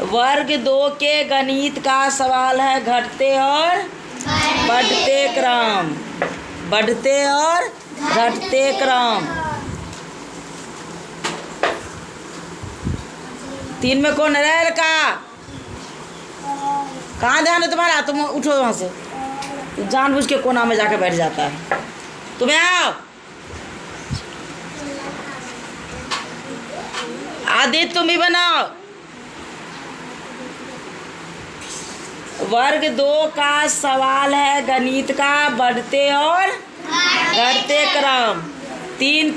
वर्ग 2 के गणित का सवाल है घटते और बढ़ते क्रम। बढ़ते और घटते क्रम। 3 में कौन है लड़का? कहाँ ध्यान है तुम्हारा? तुम उठो वहाँ से। जानबूझ के कोना में जाके बैठ जाता है। तुम्हें आओ। आदित्य तुम ही बनाओ। वर्ग 2 का सवाल है गणित का बढ़ते और घटते क्रम। 3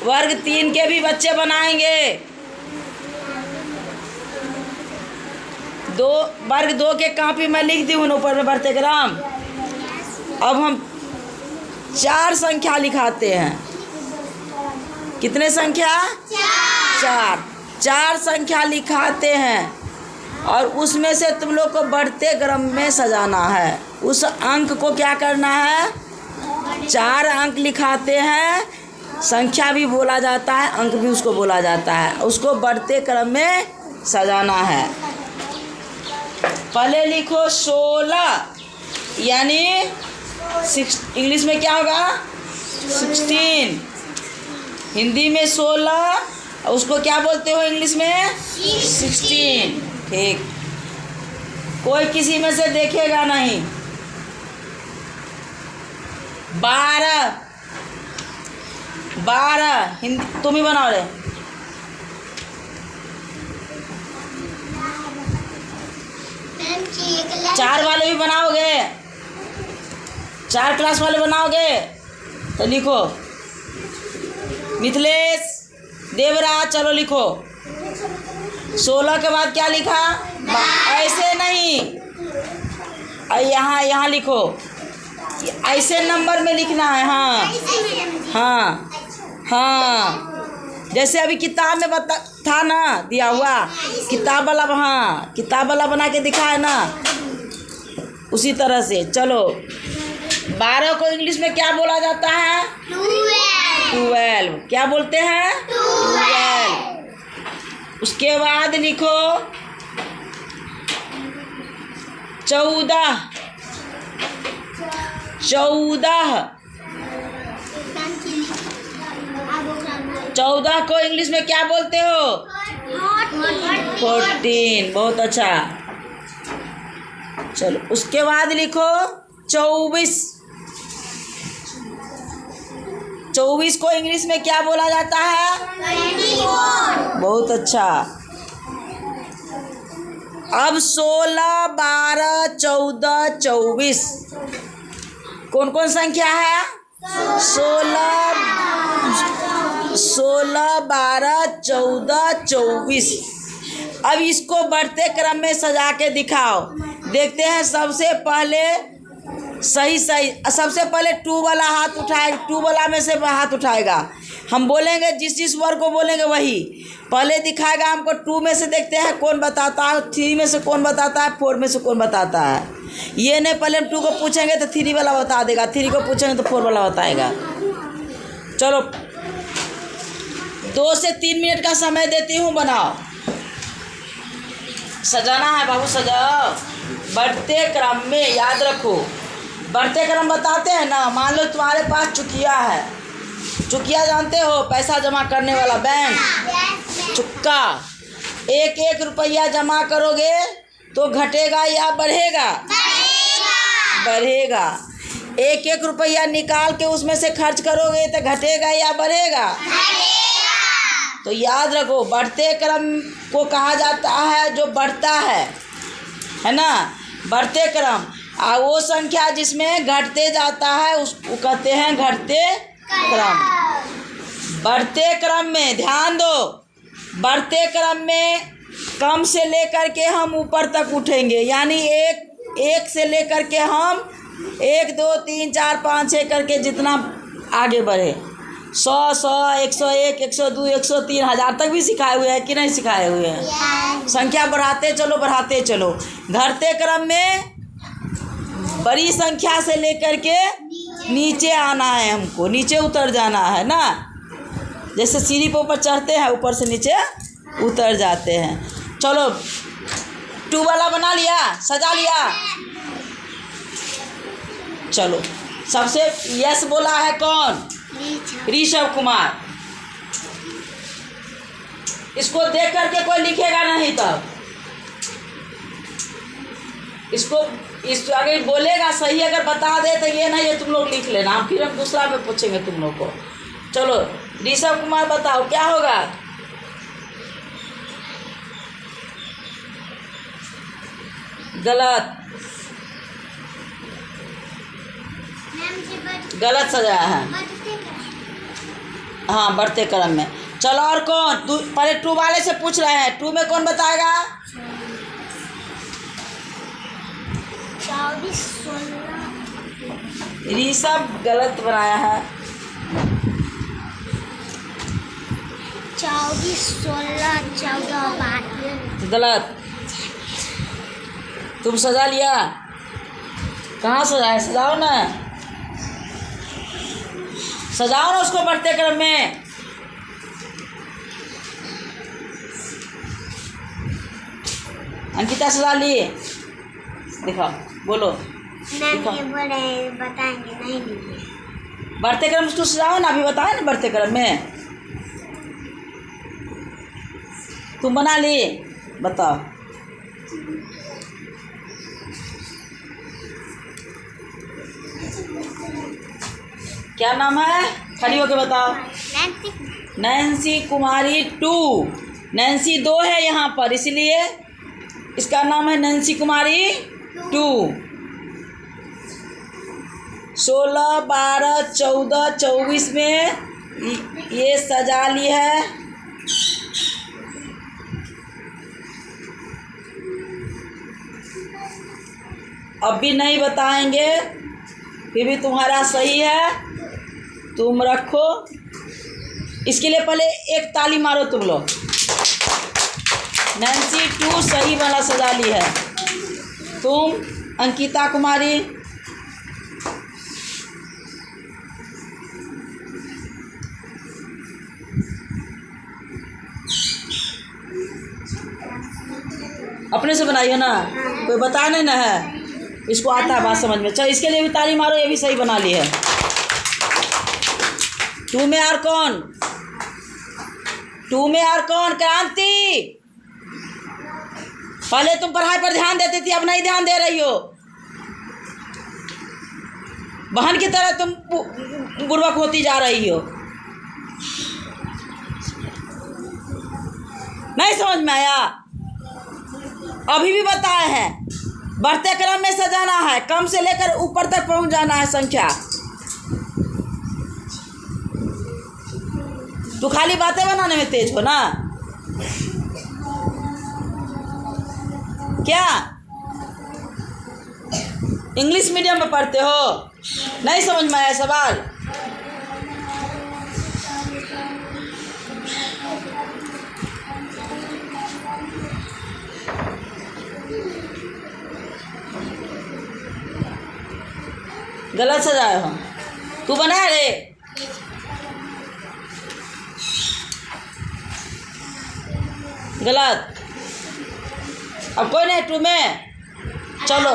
वर्ग 3 के भी बच्चे बनाएंगे। वर्ग 2 के कॉपी में लिख दी उन ऊपर में बढ़ते क्रम। अब हम 4 संख्या लिखाते हैं। कितने संख्या? 4 संख्या लिखाते हैं और उसमें से तुम लोग को बढ़ते क्रम में सजाना है। उस अंक को क्या करना है? 4 अंक लिखाते हैं। संख्या भी बोला जाता है, अंक भी उसको बोला जाता है। उसको बढ़ते क्रम में सजाना है। पहले लिखो 16, यानी इंग्लिश में क्या होगा? 16। हिंदी में 16, उसको क्या बोलते हो इंग्लिश में? 16। ठीक। कोई किसी में से देखेगा नहीं। 12 हिंदी तुम ही बनाओ रे। चार वाले भी बनाओगे? 4 क्लास वाले बनाओगे तो लिखो। मिथिलेश, देवराज, चलो लिखो। 16 के बाद क्या लिखा? ऐसे नहीं, यहाँ लिखो। ऐसे नंबर में लिखना है। हाँ। जैसे अभी किताब में था ना दिया हुआ, किताब वाला। हाँ, किताब वाला बना के दिखा है ना, उसी तरह से। चलो, 12 को इंग्लिश में क्या बोला जाता है? 12। क्या बोलते हैं? 12। उसके बाद लिखो 14। 14 को इंग्लिश में क्या बोलते हो? 14। बहुत अच्छा। चलो, उसके बाद लिखो 24। 24 को इंग्लिश में क्या बोला जाता है? 24। बहुत अच्छा। अब 16, 12, 14, 24 कौन कौन संख्या है? 16, 12, 14, 24। अब इसको बढ़ते क्रम में सजा के दिखाओ। देखते हैं सबसे पहले सबसे पहले 2 वाला हाथ उठाएगा। 2 वाला में से हाथ उठाएगा। हम बोलेंगे, जिस वर्ग को बोलेंगे वही पहले दिखाएगा हमको। 2 में से देखते हैं कौन बताता है, 3 में से कौन बताता है, 4 में से कौन बताता है। ये नहीं, पहले हम 2 को पूछेंगे तो 3 वाला बता देगा, 3 को पूछेंगे तो 4 वाला बताएगा। चलो, 2 से 3 मिनट का समय देती हूँ, बनाओ। सजाना है बाबू, सजाओ। बढ़ते क्रम में याद रखो, बढ़ते क्रम बताते हैं ना। मान लो तुम्हारे पास चुकिया है। चुकिया जानते हो? पैसा जमा करने वाला बैंक, चुक्का। 1-1 रुपया जमा करोगे तो घटेगा या बढ़ेगा? बढ़ेगा। 1-1 रुपया निकाल के उसमें से खर्च करोगे तो घटेगा या बढ़ेगा? तो याद रखो, बढ़ते क्रम को कहा जाता है जो बढ़ता है ना, बढ़ते क्रम। और वो संख्या जिसमें घटते जाता है उसको कहते हैं घटते क्रम। बढ़ते क्रम में ध्यान दो, बढ़ते क्रम में कम से लेकर के हम ऊपर तक उठेंगे। यानी एक से लेकर के हम 1, 2, 3, 4, 5, 6 करके जितना आगे बढ़े, 100, 101, 102, 103, 1000 तक भी सिखाए हुए हैं कि नहीं सिखाए हुए हैं? संख्या बढ़ाते चलो, बढ़ाते चलो। घटते क्रम में बड़ी संख्या से लेकर के नीचे आना है हमको, नीचे उतर जाना है ना। जैसे सीढ़ी पर ऊपर चढ़ते हैं, ऊपर से नीचे उतर जाते हैं। चलो टू वाला बना लिया, सजा लिया। चलो सबसे यस बोला है कौन? ऋषभ कुमार। इसको देख करके कोई लिखेगा नहीं, तब इसको इस अगर बोलेगा सही, अगर बता दे तो ये नहीं है तुम लोग लिख लेना, हम फिर हम दूसरा पे पूछेंगे तुम लोग को। चलो ऋषभ कुमार बताओ क्या होगा? गलत, गलत सजाया है। हाँ बढ़ते क्रम में। चलो और कौन? पहले टू वाले से पूछ रहे हैं, टू में कौन बताएगा? 24, 16। ऋषभ गलत बनाया है। 24, 16, 14, 12। गलत। तुम सजा लिया? कहाँ सजाए? सजाओ ना, सजाओ ना उसको बढ़ते क्रम में। अंकिता सजा ली? दिखाओ, बोलो। मैम ये बोले बताएंगे, नहीं लिखे। बढ़ते क्रम उसको सजाओ ना, अभी बताए ना बढ़ते क्रम में। तुम बना ली? बताओ। क्या नाम है? खड़ी होके बताओ। नैन्सी कुमारी 2। नैन्सी 2 है यहाँ पर, इसलिए इसका नाम है नैन्सी कुमारी 2। 16, 12, 14, 24 में ये सजा ली है। अब भी नहीं बताएंगे, फिर भी तुम्हारा सही है, तुम रखो। इसके लिए पहले एक ताली मारो तुम लोग। नैन्सी 2 सही वाला सजा ली है। तुम अंकिता कुमारी अपने से बनाई हो ना, कोई बताया नहीं ना है, इसको आता है बात समझ में। चलो इसके लिए भी ताली मारो, ये भी सही बना ली है। 2 में और कौन? 2 में और कौन? क्रांति। पहले तुम पढ़ाई पर ध्यान देती थी, अब नहीं ध्यान दे रही हो। बहन की तरह तुम बुर्बक होती जा रही हो। नहीं समझ में आया? अभी भी बताए हैं, बढ़ते क्रम में सजाना है, कम से लेकर ऊपर तक पहुंच जाना है संख्या। तू खाली बातें बनाने में तेज हो ना क्या? इंग्लिश मीडियम में पढ़ते हो? नहीं समझ में आया सवाल? गलत सजाए हो। तू बना रे? गलत। अब कोई नहीं 2 में। चलो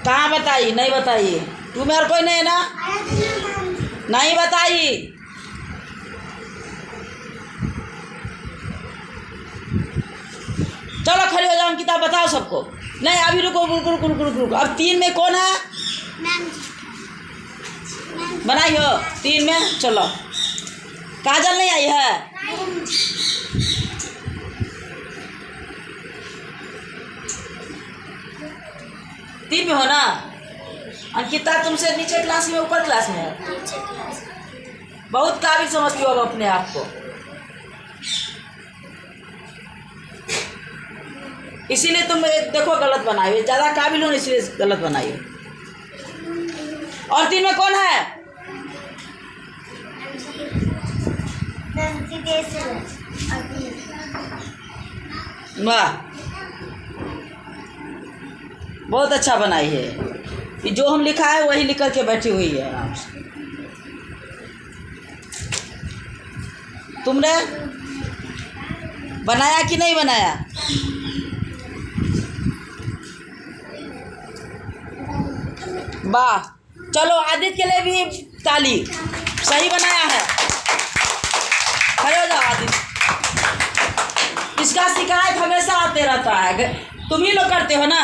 कहाँ बताइए? नहीं बताइए। 2 में और कोई नहीं है ना? नहीं बताइए। चलो खड़ी हो जाओ, किताब बताओ सबको। नहीं अभी रुको रुको रुको रुको रुको। अब 3 में कौन है? बनाई हो 3 में? चलो काजल नहीं आई है? तीन में हो ना? अंकिता तुमसे नीचे क्लास में ऊपर क्लास में है? बहुत काबिल समझती हो अपने आप को, इसीलिए तुम देखो गलत बनाई हो। ज़्यादा काबिल हो इसलिए गलत बनाई हो। और 3 में कौन है? वाह बहुत अच्छा बनाई है। कि जो हम लिखा है वही लिख करके बैठी हुई है आराम से। तुमने बनाया कि नहीं बनाया? वाह, चलो आदित्य के लिए भी ताली, सही बनाया है। खड़े हो जाओ आदित्य। इसका शिकायत हमेशा आते रहता है, तुम ही लोग करते हो ना,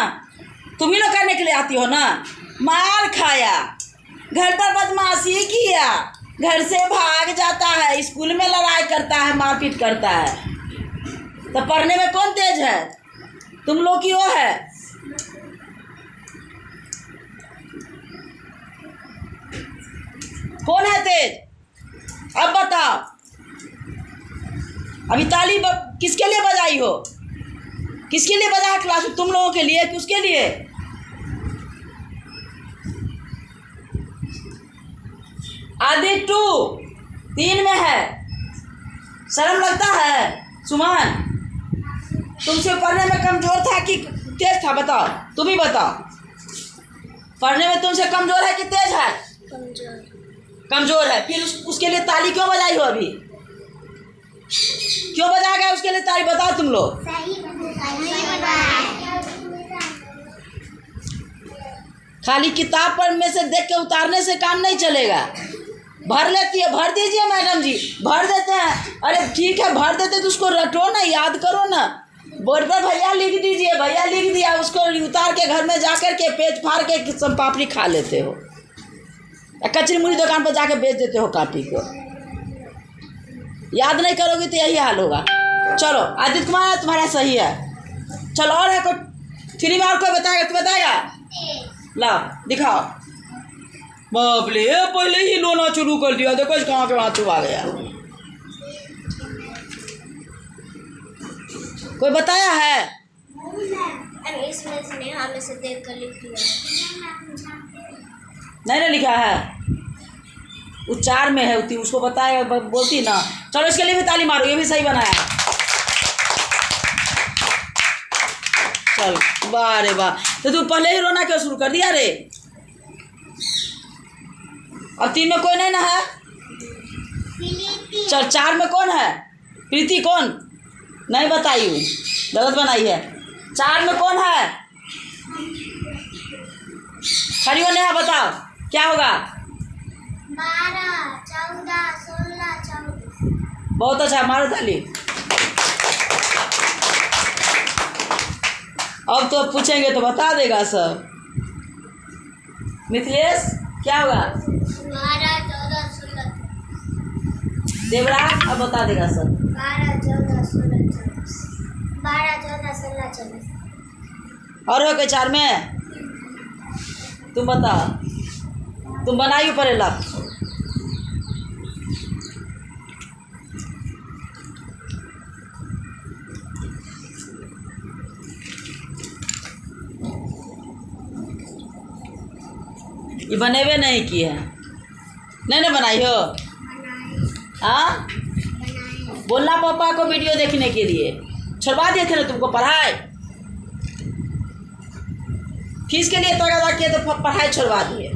तुम ही लोग करने के लिए आती हो ना। मार खाया, घर पर बदमाशी किया, घर से भाग जाता है, स्कूल में लड़ाई करता है, मारपीट करता है, तो पढ़ने में कौन तेज है? तुम लोग की वो है। कौन है तेज? अब बताओ। अभी ताली किसके लिए बजाई हो? किसके लिए बजाया क्लास में? तुम लोगों के लिए कि उसके लिए? आदित्य 2 3 में है। शर्म लगता है? सुमन, तुमसे पढ़ने में कमजोर था कि तेज था? बताओ, तुम ही बताओ। पढ़ने में तुमसे कमजोर है कि तेज है? कमजोर है। फिर उसके लिए ताली क्यों बजाई हो? अभी क्यों बजाया गया उसके लिए ताली? बताओ तुम लोग। खाली किताब पर में से देख के उतारने से काम नहीं चलेगा। भर लेती है, भर दीजिए मैडम जी, भर देते हैं। अरे ठीक है, भर देते तो उसको रटो ना, याद करो ना। बोर्ड पर भैया लिख दीजिए, भैया लिख दिया, उसको उतार के घर में जाकर के पेज फाड़ के सब पापड़ी खा लेते हो, कचरी मुड़ी दुकान पर जाके बेच देते हो कॉपी को। याद नहीं करोगे तो यही हाल होगा। चलो आदित्य कुमार तुम्हारा सही है। चलो और है कोई 3 में और कोई बताएगा तो बताएगा? ला दिखाओ। बाप रे, पहले ही लोना शुरू कर दिया, देखो कहाँ के वहाँ चुबा गया। कोई बताया है? इसमें स्नेहा में से देख कर लिख दिया। नहीं लिखा है, उच्चार में है, उसको बताया बोलती ना। चलो इसके लिए भी ताली मारो, ये भी सही बनाया। चल वाह रे वाह। तो तू पहले ही रोना क्यों शुरू कर दिया रे? और 3 में कोई नहीं ना है? चल 4 में कौन है? प्रीति कौन? नहीं बताई हूँ, गलत बनाई है। 4 में कौन है? खड़ी हो नेहा, बताओ क्या होगा? 12 14 16 24। बहुत अच्छा, मारो ताली। अब तो पूछेंगे तो बता देगा सब। मिथिलेश क्या होगा? 12 14 16। देवराज अब बता देगा सब। 12 14 16 24। 12 14 16 24। और हो के 4 में? तुम बताओ, तुम बनाइए पहले लग। ये बनेवे नहीं किए हैं? नहीं बनाई हो? हाँ, बोलना पापा को वीडियो देखने के लिए। छुड़वा दिए थे ना तुमको पढ़ाई, फीस के लिए तगादा किए तो पढ़ाई छुड़वा दिए।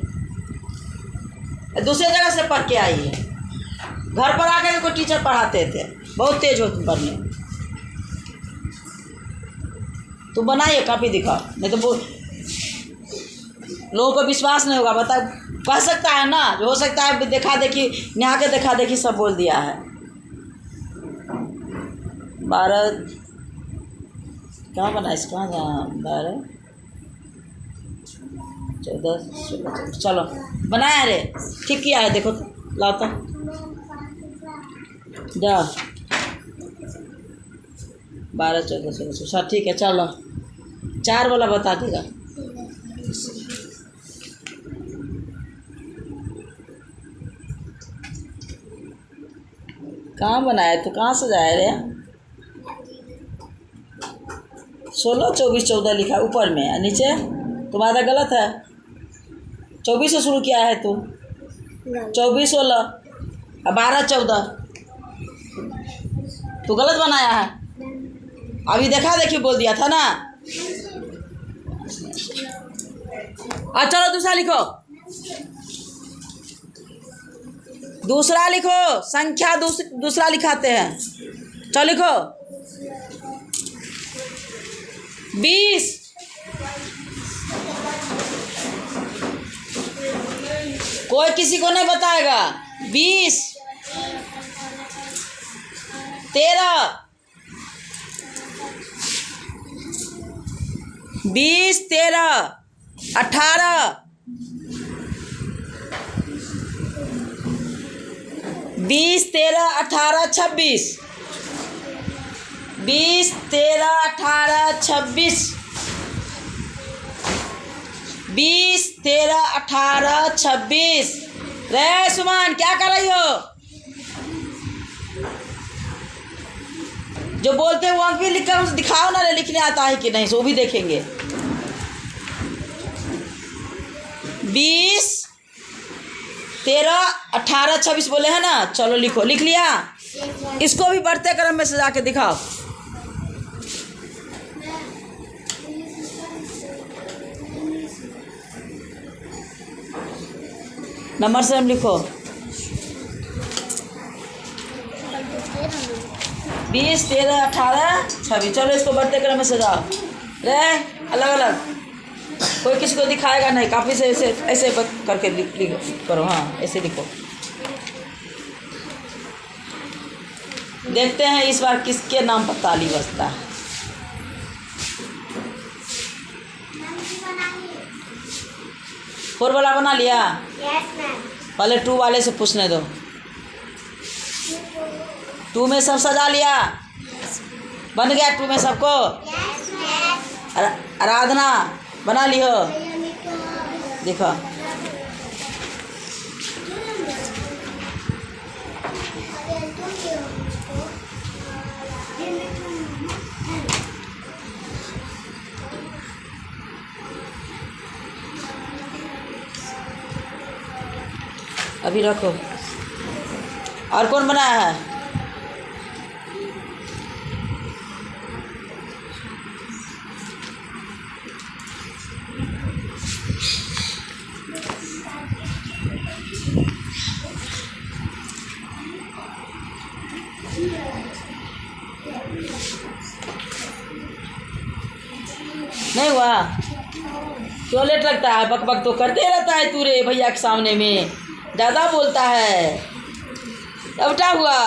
दूसरे जगह से पढ़ के आई है, घर पर आकर कोई टीचर पढ़ाते थे। बहुत तेज हो तुम पढ़ने। तुम बनाइए, कॉपी दिखाओ, नहीं तो लोगों को विश्वास नहीं होगा। बता, कह सकता है ना, जो हो सकता है देखा देखी, नेहा के देखा देखी सब बोल दिया है। 12 कहाँ बना इसका? 12 14 16। चलो बनाया रे, ठीक किया है। देखो लाओ तो जाओ। 12 14 16 सब ठीक है। चलो 4 वाला बता देगा। कहाँ बनाया तो कहाँ से जाए रे? 16 24 14 लिखा है ऊपर में, और नीचे तुम्हारा गलत है। 24 से शुरू किया है तू, 24 16 और 12 14 तू गलत बनाया है। अभी देखा देखी बोल दिया था ना। अच्छा चलो दूसरा लिखो, दूसरा लिखो, संख्या दूसरा लिखाते हैं। चलो लिखो 20 कोई किसी को नहीं बताएगा। 20 13 20 13 18 20 13 18 26 20 13 18 26 20 13 18 26 रे सुमन क्या कर रही हो? जो बोलते हैं वो अंक भी लिखकर उसे दिखाओ ना, लिखने आता है कि नहीं, सो भी देखेंगे। 20 13 18 26 बोले हैं ना, चलो लिखो। लिख लिया? इसको भी बढ़ते क्रम में सजा के दिखाओ। नंबर से हम लिखो। 20 13 18 26 चलो इसको बढ़ते क्रम में सजाओ। रे अलग अलग, कोई किसी को दिखाएगा नहीं, काफ़ी से ऐसे ऐसे करके लिख करो। हाँ ऐसे लिखो। देखते हैं इस बार किसके नाम पर ताली बजता है। फोर वाला बना लिया? Yes ma'am. पहले 2 वाले से पूछने दो। 2 में सब सजा लिया? बन गया 2 में सबको? Yes ma'am. आराधना बना लियो? देखो अभी रखो। और कौन बनाया है? नहीं हुआ? क्यों लेट लगता है? बक बक तो करते रहता है तू रे भैया के सामने में, ज़्यादा बोलता है। अब क्या हुआ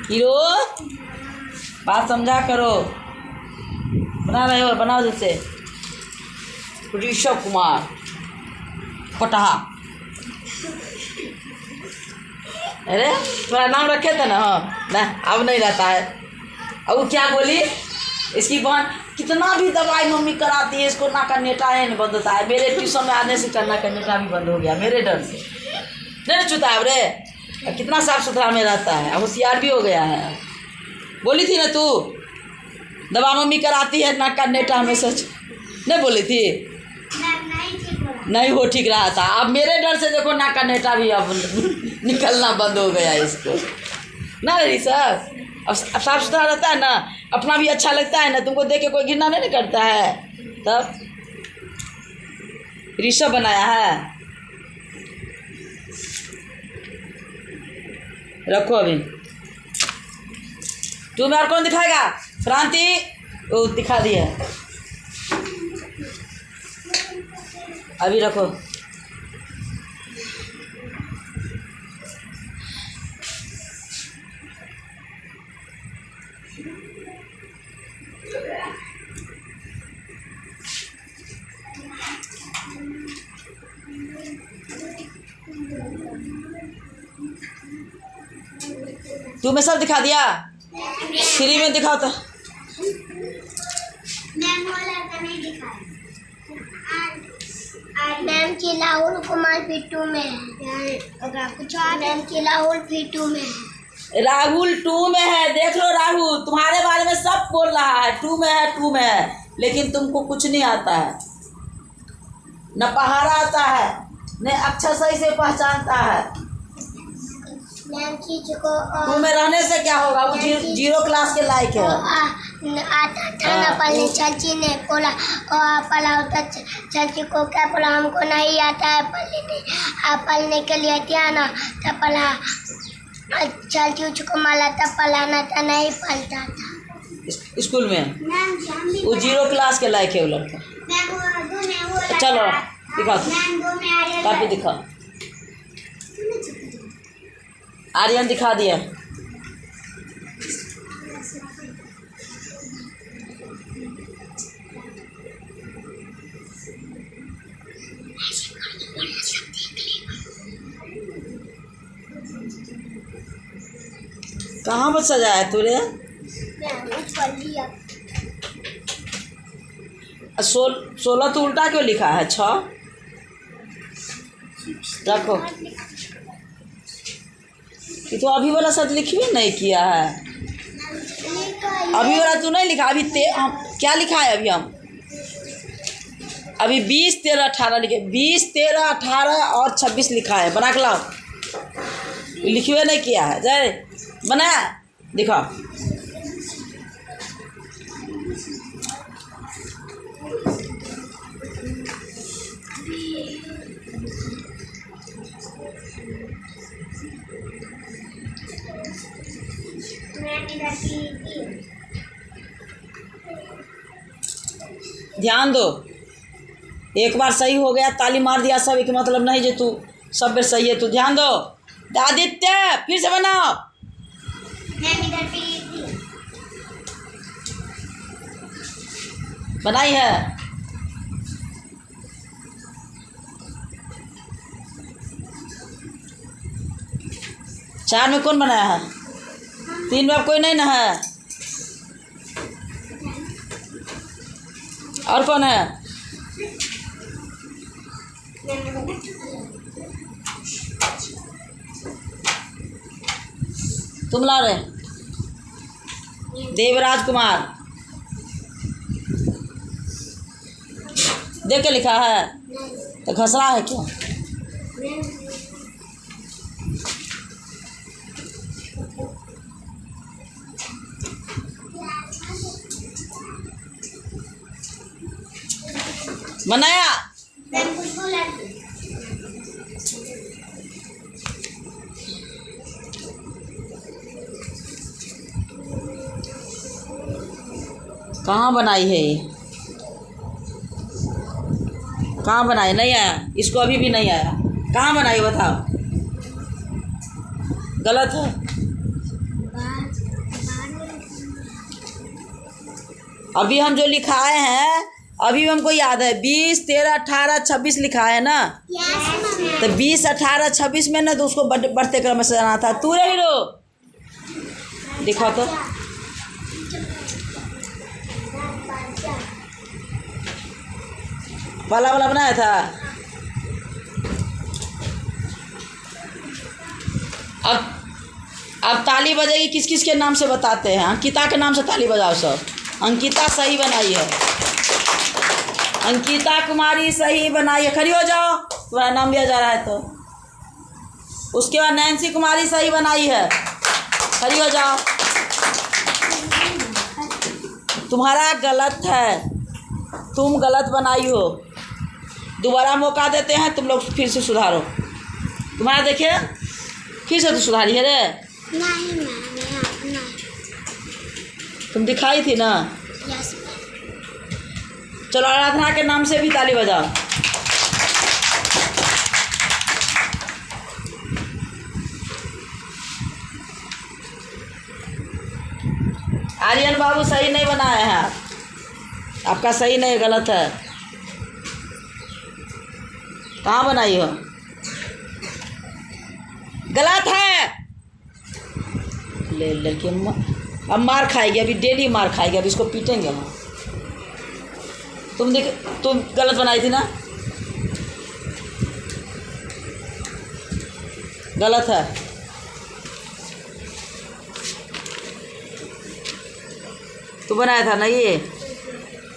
हीरो? बात समझा करो। बना रहे हो? बनाओ जैसे ऋषभ कुमार पटहा। अरे तुम्हारा नाम रखे थे ना? हाँ ना, अब नहीं रहता है। अब वो क्या बोली? इसकी बहन कितना भी दवाई मम्मी कराती है, इसको ना का नेटा है नहीं बंद होता है। मेरे ट्यूशन में आने से करना का नेटा भी बंद हो गया मेरे डर से। नहीं चुता है रे, कितना साफ सुथरा में रहता है, अब होशियार भी हो गया है। बोली थी ना तू दवा मम्मी कराती है, नाक का नेटा हमेशा नहीं बोली थी? नहीं हो ठीक रहा था। अब मेरे डर से देखो नाक का नेटा भी अब निकलना बंद हो गया इसको ना रे सर। अब साफ सुथरा रहता है ना, अपना भी अच्छा लगता है ना, तुमको देख के कोई घृणा नहीं करता है। तब ऋषभ बनाया है। रखो अभी। तू में और कौन दिखाएगा? क्रांति वो दिखा दिया। अभी रखो। तू में सब दिखा दिया? 3 में दिखाओ तो। मैम की राहुल कुमार P2 में है। मैम की राहुल P2 में है। राहुल 2 में है। देख लो राहुल तुम्हारे बारे में सब बोल रहा है, 2 में है 2 में है, लेकिन तुमको कुछ नहीं आता है। न पहाड़ा आता है, न अक्षर सही से पहचानता है। मैम की को 2 में रहने से क्या होगा? वो 0 क्लास के लायक है। आता था ना पढ़ने। चाची ने बोला पढ़ा होता, चाची को क्या पढ़ा? हमको नहीं आता है पढ़ने। आप पढ़ने के लिए क्या ना तब पढ़ा। चाची उसको माला तब पढ़ाना था, नहीं पढ़ता था। स्कूल में मैम हम भी वो 0 क्लास के लायक है वो लड़का। मैम वो उर्दू में वो चलो दिखाओ, मैम दो में आर्यन कापी दिखाओ। आर्यन दिखा दिया। कहाँ पर सजाया तूने? मैम ऊपर लिया 16 तो उल्टा क्यों लिखा है? 6 रखो। ये तो अभी वाला शब्द लिख भी नहीं किया है। अभी वाला तू नहीं लिखा। अभी क्या लिखा है? अभी 20, 13, 18 लिखे। 20, 13, 18 और 26 लिखा है। बना के लाओ। लिखे नहीं किया है। जय बना दिखाओ। ध्यान दो। एक बार सही हो गया, ताली मार दिया सब, एक मतलब नहीं जो तू सब बेर सही है। तू ध्यान दो। आदित्य फिर से बनाओ। बनाई है। चार में कौन बनाया है? 3 में अब कोई नहीं ना है। और कौन है? तुम ला रहे? देवराज कुमार देख के लिखा है तो घसरा है क्या? बनाया। कहाँ बनाई है ये? कहाँ बनाई? नहीं आया। इसको अभी भी नहीं आया। कहाँ बनाई बताओ? गलत है। अभी हम जो लिखाए हैं अभी भी हमको याद है। 20, 13, 18, 26 लिखा है ना। तो 20, 18, 26 में ना तो उसको बढ़ते क्रम में सजाना था। तू रही रो दिखा तो। वाला वाला बनाया था। अब ताली बजेगी किस किस के नाम से बताते हैं। अंकिता के नाम से ताली बजाओ सब। अंकिता सही बनाई है। अंकिता कुमारी सही बनाई है। खड़ी हो जाओ, तुम्हारा नाम लिया जा रहा है तो। उसके बाद नैन्सी कुमारी सही बनाई है। खड़ी हो जाओ। तुम्हारा गलत है, तुम गलत बनाई हो। दोबारा मौका देते हैं, तुम लोग फिर से सुधारो। तुम्हारा देखिए फिर से तो सुधारी है रे। नहीं मैम, तुम दिखाई थी ना। यस। चलो आराधना के नाम से भी ताली बजाओ। आर्यन बाबू सही नहीं बनाए हैं। आपका सही नहीं, गलत है। कहाँ बनाई हो? गलत है। ले लड़की अब मार खाएगी। अभी डेली मार खाएगी। अभी इसको पीटेंगे हम। तुम गलत बनाई थी ना। गलत है। तू बनाया था ना ये?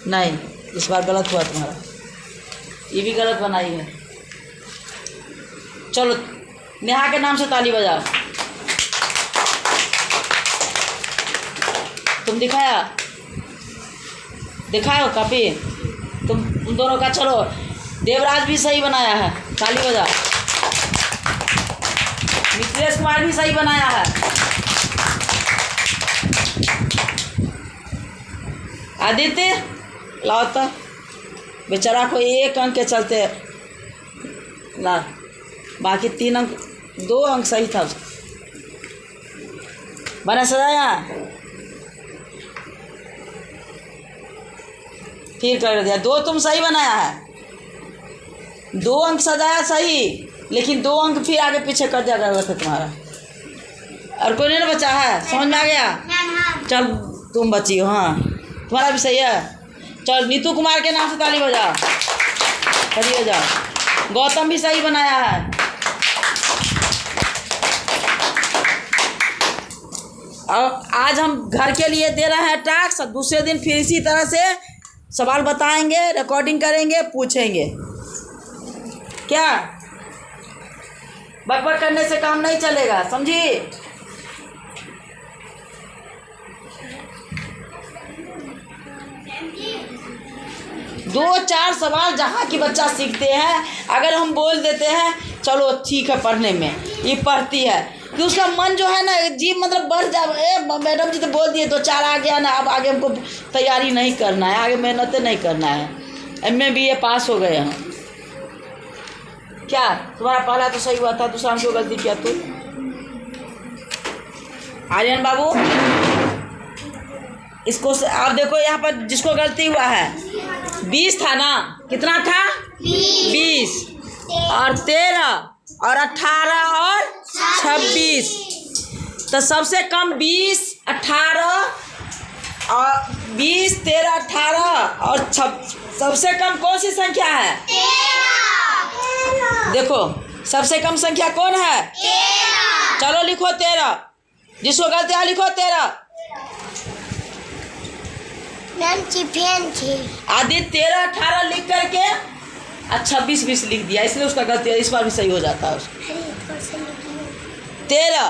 नहीं, इस बार गलत हुआ तुम्हारा। ये भी गलत बनाई है। चलो नेहा के नाम से ताली बजाओ। तुम दिखाओ कापी तुम दोनों का। चलो देवराज भी सही बनाया है, ताली बजाओ। मिथिलेश कुमार भी सही बनाया है। आदित्य लाओ तो, बेचारा को 1 अंक के चलते ला, बाकी 3 अंक, 2 अंक सही था उसका। बना सजाया, फिर कर दिया 2, तुम सही बनाया है, 2 अंक सजाया सही, लेकिन 2 अंक फिर आगे पीछे कर दिया गलत है तुम्हारा। और कोई नहीं बचा है, समझ में आ गया? चल तुम बची हो, हाँ तुम्हारा भी सही है। चल नीतू कुमार के नाम से ताली बजा, खड़ी हो जाओ। गौतम भी सही बनाया है। और आज हम घर के लिए दे रहे हैं टास्क, दूसरे दिन फिर इसी तरह से सवाल बताएंगे, रिकॉर्डिंग करेंगे, पूछेंगे। क्या बकबक करने से काम नहीं चलेगा, समझी? दो 4 सवाल जहाँ की बच्चा सीखते हैं, अगर हम बोल देते हैं चलो ठीक है पढ़ने में, ये पढ़ती है कि उसका मन जो है ना जीव मतलब बढ़ जाए। मैडम जी तो बोल दिए 2-4 आ गया ना, अब आगे हमको तैयारी नहीं करना है, आगे मेहनत नहीं करना है। MA BA पास हो गए हम। क्या तुम्हारा पहला तो सही हुआ था, दूसरा में क्यों गलती किया तू? आर्यन बाबू इसको आप देखो, यहाँ पर जिसको गलती हुआ है 20 था ना, कितना था? 20 और 13 और 18 और 26। तो सबसे कम 20, 18 और 20, 13, 18 और 26। सबसे कम कौन सी संख्या है? 13। देखो सबसे कम संख्या कौन है? 13। चलो लिखो 13, जिसको गलती है लिखो 13। मैम चिफेन थी। आदित्य 13, 18 लिख करके 26, 20 लिख दिया, इसलिए उसका गलती है। इस बार भी सही हो जाता है उसका। 13।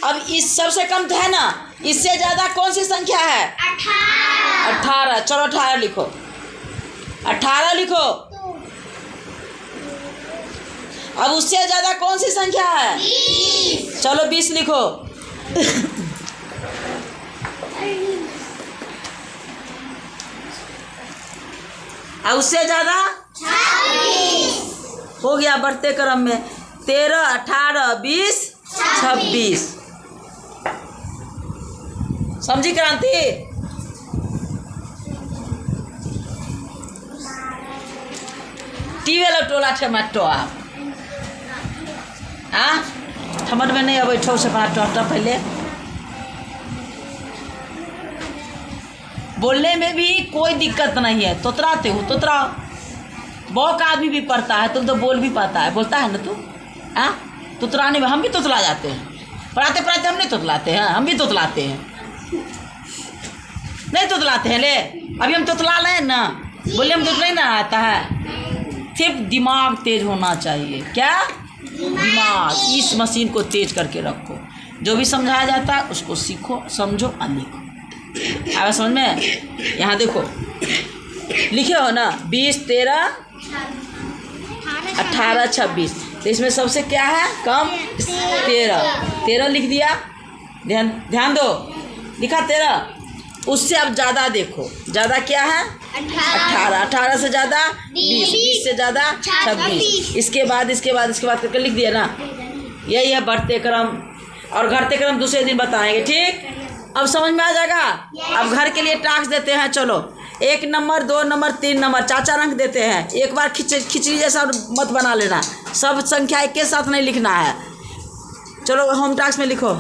अब इस सबसे कम तो है ना, इससे ज्यादा कौन सी संख्या है? 18। चलो 18 लिखो, 18 लिखो। अब उससे ज्यादा कौन सी संख्या है? 20। चलो 20 लिखो। और उससे ज्यादा 26 हो गया बढ़ते क्रम में। 13, 18, 20, 26। समझी क्रांति? टीवेल टोला टमाटो आप ठमन में नहीं अब बैठो से टमाटो पहले बोलने में भी कोई दिक्कत नहीं है। तोतराते हो तोतरा, बहुत आदमी भी पढ़ता है, तुम तो बोल भी पाता है, बोलता है ना तू? तोतराने में हम भी तोतला जाते हैं, पढ़ाते पढ़ाते हम नहीं तोतलाते हैं, हम भी तोतलाते हैं। नहीं तोतलाते हैं ले, अभी हम तोतला लें ना, बोले हम तोतला ही ना आता है। सिर्फ दिमाग तेज होना चाहिए। क्या दिमाग? इस मशीन को तेज करके रखो, जो भी समझाया जाता है उसको सीखो, समझो और लिखो। आगे समझ में? यहाँ देखो लिखे हो ना 20, 13, 18, 26। तो इसमें सबसे क्या है कम? 13 लिख दिया। ध्यान दो, लिखा 13। उससे अब ज़्यादा देखो, ज़्यादा क्या है? 18। 18 से ज़्यादा 20, 20 से ज़्यादा 26। इसके बाद करके लिख दिया ना। यही है बढ़ते क्रम, और घटते क्रम दूसरे दिन बताएंगे। ठीक, अब समझ में आ जाएगा। अब घर के लिए टास्क देते हैं। चलो 1 नंबर, 2 नंबर, 3 नंबर, 4 अंक देते हैं। एक बार खिचड़ी जैसा मत बना लेना, सब संख्या एक के साथ नहीं लिखना है। चलो होम टास्क में लिखो।